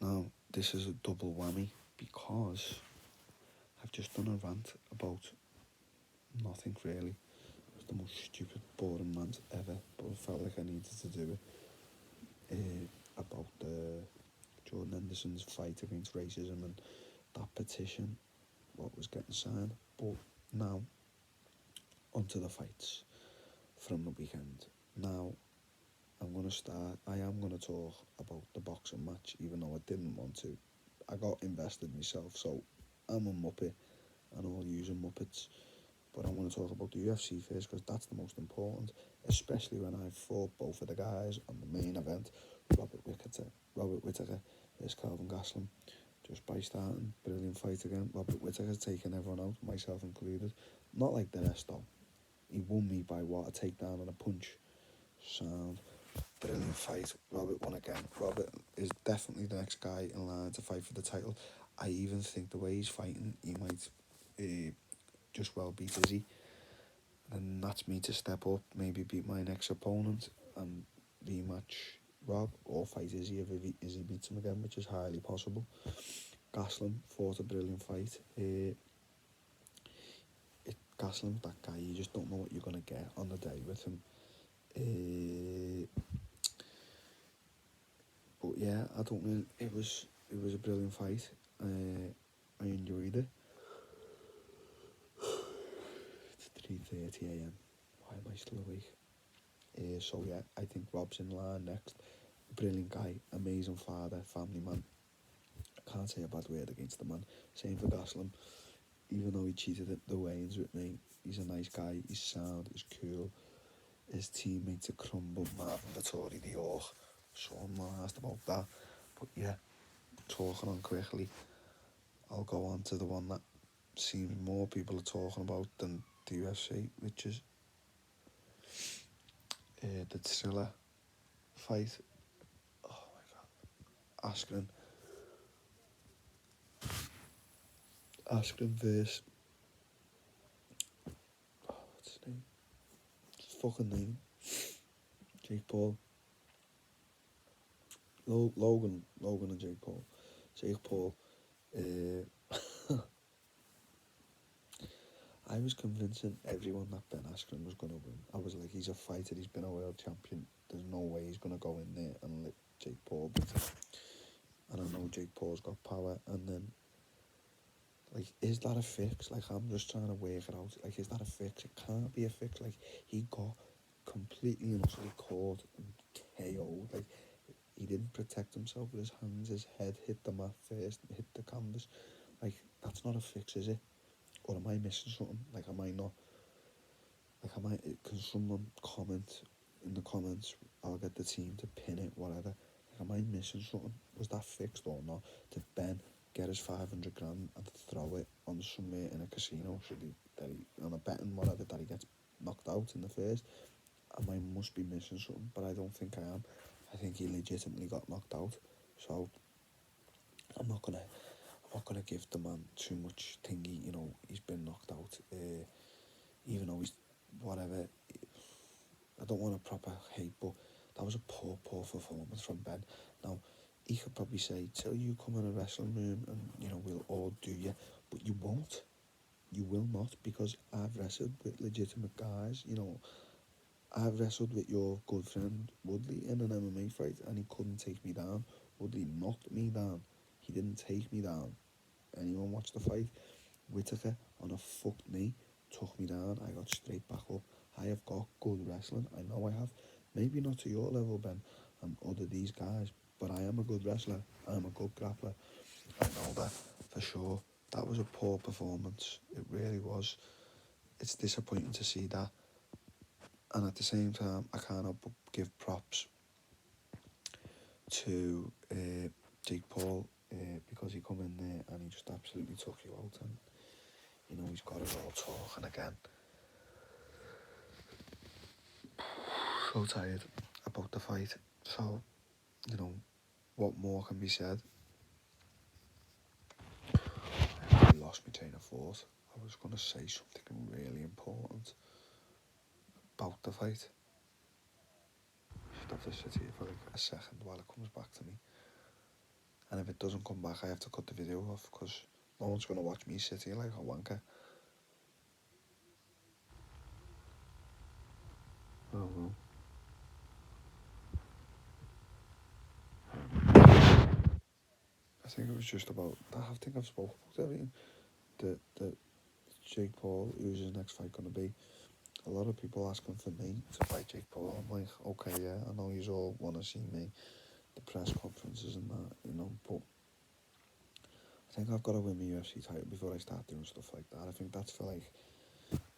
Now, this is a double whammy because I've just done a rant about nothing really. It was the most stupid, boring rant ever, but I felt like I needed to do it. About Jordan Henderson's fight against racism and that petition, what was getting signed. But now, onto the fights from the weekend. Now, I am going to talk about the boxing match, even though I didn't want to. I got invested myself, so I'm a muppet, and I'll use Muppets. But I want to talk about the UFC first, because that's the most important, especially when I fought both of the guys on the main event, Robert Whittaker versus Calvin Gastelum. Just by starting, brilliant fight again. Robert Whittaker's taking everyone out, myself included. Not like the rest though. He won me by what, a takedown and a punch. Sound. Brilliant fight. Robert won again. Robert is definitely the next guy in line to fight for the title. I even think the way he's fighting, he might just well beat Izzy. And that's me to step up, maybe beat my next opponent and rematch Rob, or fight Izzy if Izzy beats him again, which is highly possible. Gastelum fought a brilliant fight. Gastelum, that guy, you just don't know what you're going to get on the day with him. But yeah, I don't really, it was a brilliant fight. I enjoyed it. It's 3:30 AM. Why am I still awake? So yeah, I think Rob's in line next. Brilliant guy, amazing father, family man. I can't say a bad word against the man. Same for Gastelum. Even though he cheated at the weigh-ins with me, he's a nice guy, he's sound, he's cool. His teammates are crumbled, Marvin Vettori, the York. So I'm not asked about that. But yeah, talking on quickly, I'll go on to the one that seems more people are talking about than the UFC, which is the Thriller fight. Oh my god. Askren versus, what's his name? His fucking name. Jake Paul. Logan and Jake Paul. Jake Paul. I was convincing everyone that Ben Askren was going to win. I was like, he's a fighter, he's been a world champion. There's no way he's going to go in there and let Jake Paul beat him. And I know Jake Paul's got power. And then, like, is that a fix? Like, I'm just trying to work it out. Like, is that a fix? It can't be a fix. Like, he got completely and utterly caught and KO'd. Like, he didn't protect himself with his hands. His head hit the mat first, hit the canvas. Like, that's not a fix, is it? Or am I missing something? Like, can someone comment in the comments? I'll get the team to pin it, whatever. Like, am I missing something? Was that fixed or not? Did Ben get his 500 grand and throw it on somewhere in a casino? On a betting, whatever, that he gets knocked out in the first? I must be missing something, but I don't think I am. I think he legitimately got knocked out. So I'm not gonna give the man too much thingy. You know, he's been knocked out. Even though he's whatever. I don't want to proper hate, but that was a poor performance from Ben. Now, he could probably say, till you come in a wrestling room and, you know, we'll all do you, but you won't. You will not, because I've wrestled with legitimate guys, you know. I've wrestled with your good friend Woodley in an MMA fight, and he couldn't take me down. Woodley knocked me down. He didn't take me down. Anyone watch the fight? Whittaker, on a fucked knee, took me down. I got straight back up. I have got good wrestling. I know I have. Maybe not to your level, Ben, and other these guys, but I am a good wrestler. I am a good grappler. I know that for sure. That was a poor performance. It really was. It's disappointing to see that. And at the same time, I can't help but give props to Jake Paul because he come in there and he just absolutely took you out, and you know he's got us all talking again. So tired about the fight. So, you know, what more can be said? I lost my train of thought. I was going to say something really important about the fight. Just have to sit here for like a second while it comes back to me. and if it doesn't come back, I have to cut the video off because no one's gonna watch me sit here like a wanker. I don't know. I think it was just about. I think I've spoken about everything. The Jake Paul, who's his next fight gonna be? A lot of people asking for me to fight Jake Paul. I'm like, okay, yeah, I know you all want to see me, the press conferences and that, but I think I've got to win my UFC title before I start doing stuff like that. I think that's for like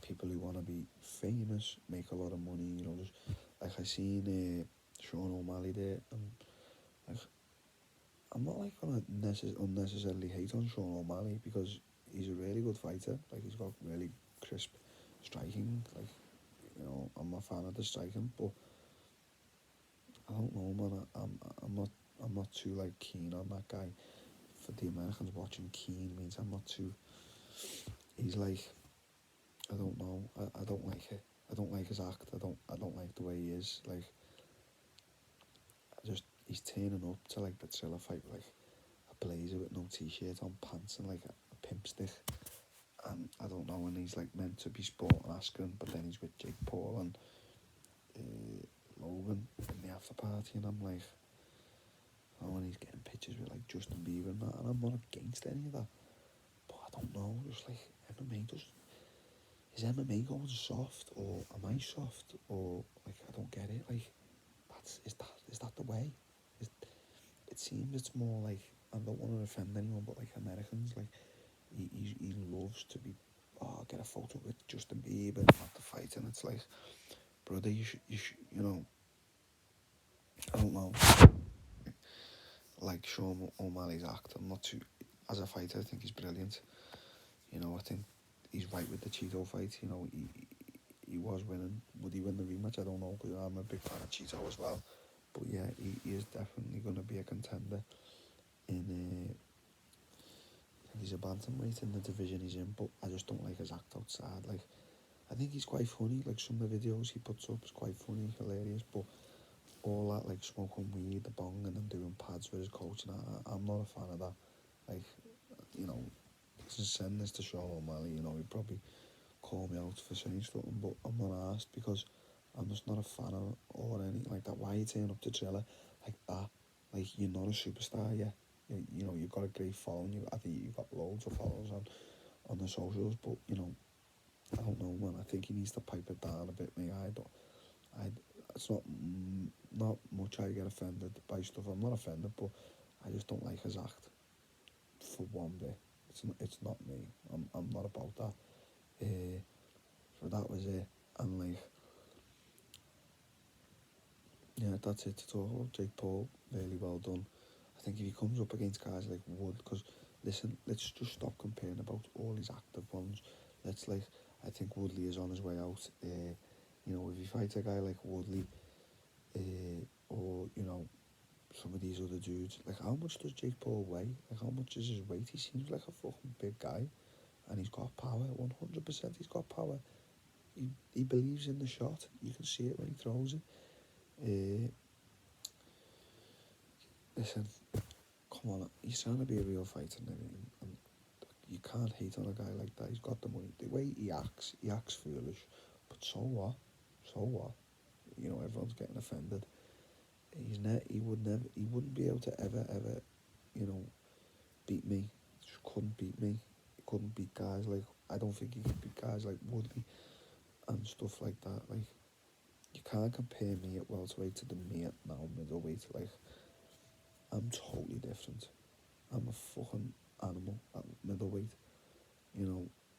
people who want to be famous, make a lot of money, just like I seen Sean O'Malley there, and like I'm not like gonna unnecessarily hate on Sean O'Malley because he's a really good fighter. Like he's got really crisp striking. Like I'm a fan of the striking, but I don't know, man. I'm not too like keen on that guy. For the Americans watching, keen means I'm not too. He's like, I don't know. I don't like it. I don't like his act. I don't like the way he is. Like, he's turning up to like the Thriller fight with like a blazer with no t-shirt on, pants and like a pimp stick. And I don't know. And he's like meant to be sporting Askren, but then he's with Jake Paul and Logan in the after party, and I'm like, oh, and he's getting pictures with like Justin Bieber and that, and I'm not against any of that, but I don't know, just like MMA is MMA going soft, or am I soft, or like I don't get it, like is that the way? It seems it's more like, I don't want to offend anyone, but like Americans, like he loves to be, oh, get a photo with Justin Bieber at the fight, and it's like, brother, you should, I don't know, like Sean O'Malley's act. I'm not too, as a fighter, I think he's brilliant. I think he's right with the Cheeto fight. He was winning. Would he win the rematch? I don't know, because I'm a big fan of Cheeto as well. But yeah, he is definitely going to be a contender. I think he's a bantamweight in the division he's in, but I just don't like his act outside. Like, I think he's quite funny. Like, some of the videos he puts up is quite funny, hilarious, but all that, like, smoking weed, the bong, and then doing pads with his coach, and I'm not a fan of that. Like, to send this to Sean O'Malley, he'd probably call me out for saying something, but I'm not asked because I'm just not a fan of it or anything like that. Why are you turning up to Triller like that? Like, you're not a superstar yet. You've got a great following. I think you've got loads of followers on the socials, but I don't know, man. I think he needs to pipe it down a bit. Me, it's not much I get offended by stuff. I'm not offended, but I just don't like his act for one bit. It's not me. I'm not about that. So that was it. And like, yeah, that's it to talk about. Jake Paul, really well done. I think if he comes up against guys like Wood, because listen, let's just stop comparing about all these active ones. I think Woodley is on his way out. If he fights a guy like Woodley, or some of these other dudes, like, how much does Jake Paul weigh? Like, how much is his weight? He seems like a fucking big guy, and he's got power. 100%, he's got power. He believes in the shot. You can see it when he throws it. Listen, come on, he's trying to be a real fighter and everything, and you can't hate on a guy like that. He's got the money. The way he acts foolish, but so what? So what? Everyone's getting offended. He wouldn't be able to ever, beat me. He just couldn't beat me. He couldn't beat guys like, I don't think he could beat guys like Woodley and stuff like that. Like, you can't compare me at welterweight to the me at now middleweight. Like, I'm totally different. I'm a fucking animal at middleweight.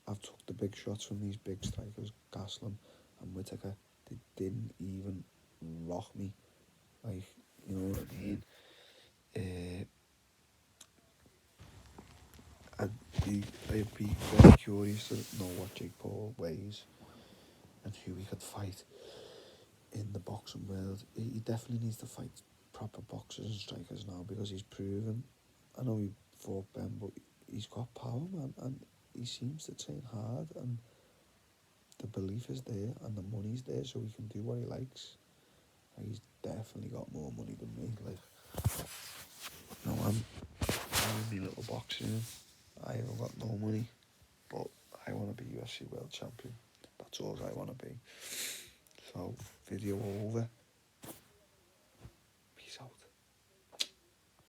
I've took the big shots from these big strikers, Gastelum and Whittaker. They didn't even rock me. Like, you know what I mean? I'd be very curious to know what Jake Paul weighs and who he could fight in the boxing world. He definitely needs to fight proper boxers and strikers now, because he's proven. I know he fought Ben, but he's got power, man, and he seems to train hard, and the belief is there and the money's there, so he can do what he likes. Like, he's definitely got more money than me. Like, I'm boxing. I haven't got no money, but I want to be UFC world champion. That's all I want to be. So, video over.